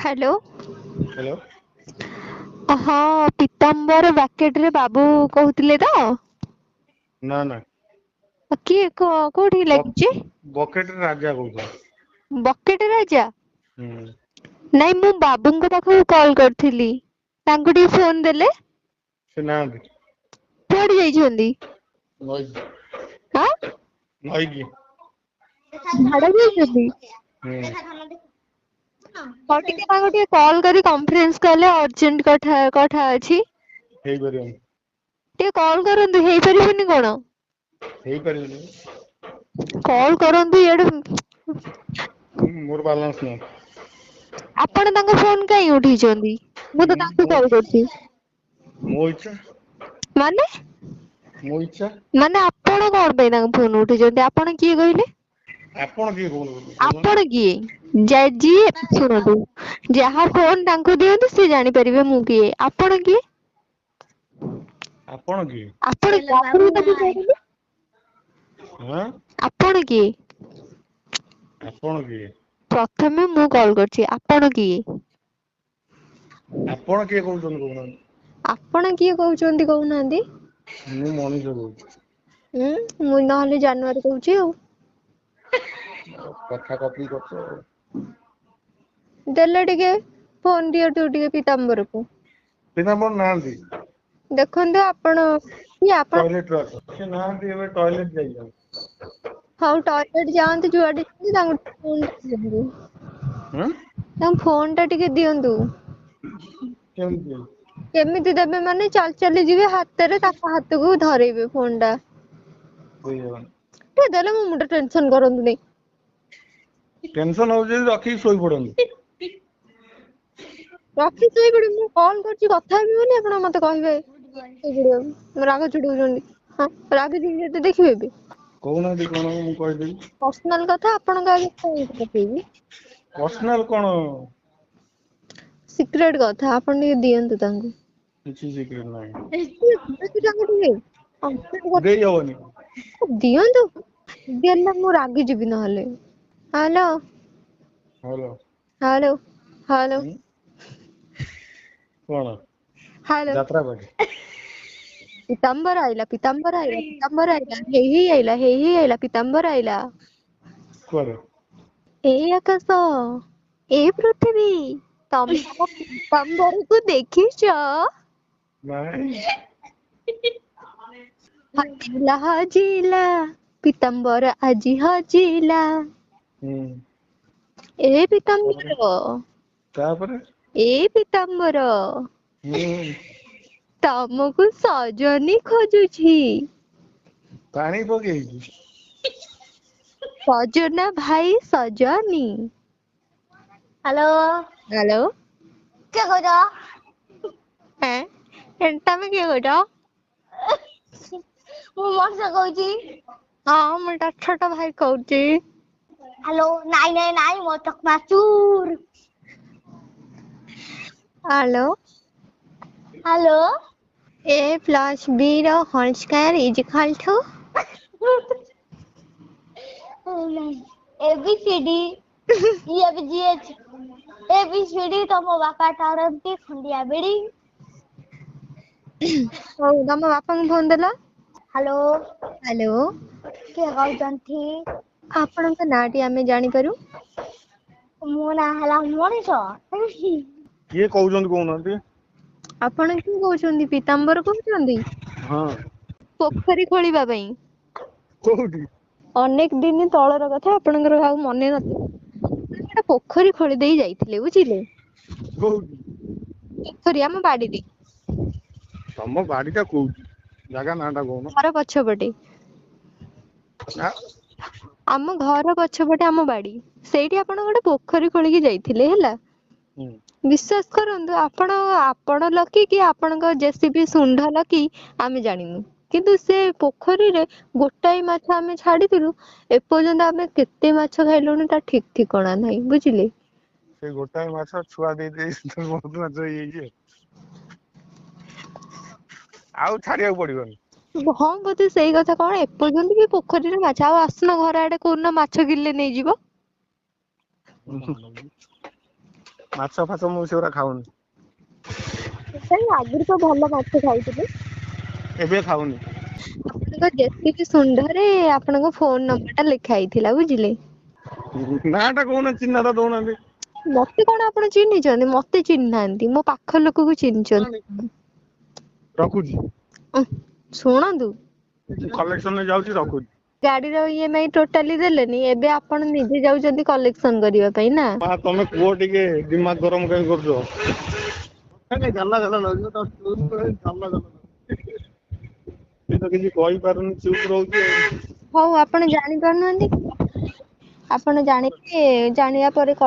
Hello. Hello हाँ पीताम्बर bucket रे बाबू कहूतिले तो ना ना किए कोठी लागिचे बकेट राजा कौन? बकेट राजा नहीं मु बाबूंको पाखु कॉल करथिली तांको टी फोन देले से ना पड़ी जाइछंदी नई हां नई की झाड़ा जाइछंदी और टिके तांको टी कॉल करी कॉन्फ्रेंस कले अर्जेंट कथा अछि हेई परियन टी कॉल करंतु हेई परिबनी कोन हेई परियन कॉल करंतु एड मोर बैलेंस नहीं आपण तांको फोन काई उठीचंदी मु तो तांको कॉल करछि मो इच्छा माने मो इच्छा माने आपण कोन पे तांको फोन उठीचंदी आपण किए कहिले आपण की कोन आपण किए जी सुनतु जहा फोन तांको दियंतु से जानि परिबे मु किए आपण किए आपण की आपण बाबू ताको कहले हां आपण किए आपण की प्रथमे मु कॉल करछि आपण किए आपण के कहउछन कोन आपण किए कहउचंदी कहउनांदी मु मनीष कहउछि मु नहले जानवर कहउछि आ कथा कपी करछ देले टिके फोन दियतु टिके पीताम्बर को पिता मोर नांदी देखंतु आपण कि आपण टॉयलेट रो से नांदी एबे टॉयलेट जाई जाऊ हाउ टॉयलेट जांतु जुआडी तांको फोन दियंतु हां तां फोन टा टिके दियंतु केमती केमिति देबे माने चल चली जिवे हातरे ताको हातକୁ धरेइबे फोन टा बुझिगला टे देले मो मुंडा टेंशन करंतु नै टेंशन हो जे रखी सोई पड़ंतु रखी सोई पड़ी मु कॉल करछि କଥା हेबी बोली आपण मते कहिबे मो राग चिडुचंदी हां राग चिडुते देखिबे बे कोना दि कोन मु कहि देबी पर्सनल कथा आपण का फोन करबी पर्सनल कोन सिक्रेट कथा आपण टिके दियंतु तांको किछि सिक्रेट नाही देई हबनी दियंतु देले मु रागी जिबि नहले हेलो हेलो हेलो हेलो कोन हेलो यात्रा कर पीताम्बर आइला हेई आइला पीताम्बर आइला कोरे ए आकाश ए पृथ्वी तमे ଆମ पीताम्बर को देखिଛ नाही हजिला हजिला पीताम्बर आजी हजिला ए पीताम्बर तापर ए पीताम्बर तमको सजनी खोजुछि पानी पकेइछि सजना भाई सजनी हेलो हेलो क्या करो हैं तमे के कइटा मु मर्ष कहूची हां मोटा छोटा भाई कहूची हेलो नाई नाई नाई मो तक माचूर hello hello a plus b रो whole square is equal to A B C D E F G H A B C D तमो बापा टारंती खंडिया बेडी हो तम बापा को फोन देला हेलो हेलो के कहउचंती आपनका नाटी आमे जानि पारु मो ना हला मनीष किए कहउछन कोनंती आपण की कहउचंदी पीताम्बर कहउचंदी हां पोखरी खोलिबा पई कोउठी अनेक दिन तळर कथा आपणकर ଆଉ ମନେ ନଥିବ ଗୋଟେ ପୋଖରୀ ଖୋଳି ଦେଇ ଯାଇଥିଲେ ବୁଝିଲେ କୋଉଠି ପୋଖରୀ ଆମ ବାଡିରେ ତମ ବାଡିଟା କୋଉଠି ଜାଗା ନାଁଟା କହୁନ ଘର ପଛପଟେ ଆମ ଘର ପଛପଟେ ଆମ ବାଡି ସେଇଠି ଆପଣ ଗୋଟେ ପୋଖରୀ ଖୋଳିକି ଯାଇଥିଲେ ହେଲା ବିଶ୍ୱାସ କରନ୍ତୁ ଆପଣ ଲକି କି ଆପଣଙ୍କ ଜେସିବି ଶୁଣ୍ଢ ଲକି ଆମେ ଜାଣିନୁ କିନ୍ତୁ ସେ ପୋଖରୀରେ ଗୋଟାଏ ମାଛ ଆମେ ଛାଡିଥିଲୁ ଏପର୍ଯ୍ୟନ୍ତ ଆମେ କେତେ ମାଛ ଖାଇଲୁଣି ତା ଠିକ ଠିକଣା ନାହିଁ ବୁଝିଲେ ସେ ଗୋଟାଏ ମାଛ ଛୁଆ ଦେଇ ବହୁତ ମାଛ ହେଇଯାଇଛି ଆଉ ଛାଡିବାକୁ ପଡିବନି ହଁ ବୋଧେ ସେଇ କଥା କଣ ଏପର୍ଯ୍ୟନ୍ତ ବି ପୋଖରୀରେ ମାଛ ଆଉ ଆସୁନ ଘର ଆଡେ କୋଉଦିନ ମାଛ କିଲେ ନେଇଯିବ ମାଛ ଫାଛ ମୁଁ ସେଗୁରା ଖାଉନି। କାଇଁ ଆଗରୁ ତ ଭଲ ମାଛ ଖାଉଥିଲେ। ଏବେ ଖାଉନି। ଆପଣଙ୍କ ଜେସିବି ଶୁଣ୍ଢରେ ଆପଣଙ୍କ ଫୋନ ନମ୍ବର ଟା ଲେଖା ହେଇଥିଲା ବୁଝିଲେ। ନା ଟା କହୁନା ଚିହ୍ନା ଟା ଦଉନାହାନ୍ତି। ମତେ କଣ ଆପଣ ଚିହ୍ନିଛନ୍ତି? ମତେ ଚିହ୍ନି ନାହାନ୍ତି, ମୋ ପାଖ ଲୋକକୁ ଚିହ୍ନିଛନ୍ତି। ରଖୁଛି। ଶୁଣନ୍ତୁ, କଲେକ୍ସନରେ ଯାଉଛି, ରଖୁଛି। ଗାଡିର EMI ଟୋଟାଲି ଦେଲେନି, ଏବେ ଆପଣ ନିଜେ ଯାଉଛନ୍ତି କଲେକ୍ସନ କରିବା ପାଇଁ ନା? ମା ତମେ କୁହ ଟିକେ ଦିମାଗ ଗରମ କାଇଁ କରୁଛ? ସେ ତ କିଛି କହିପାରୁନି, ଚୁପ ରହୁଛି। ହଉ ଆପଣ ଜାଣିପାରୁନାହାନ୍ତି, ଆପଣ ଜାଣିବେ, ଜାଣିବା ପରେ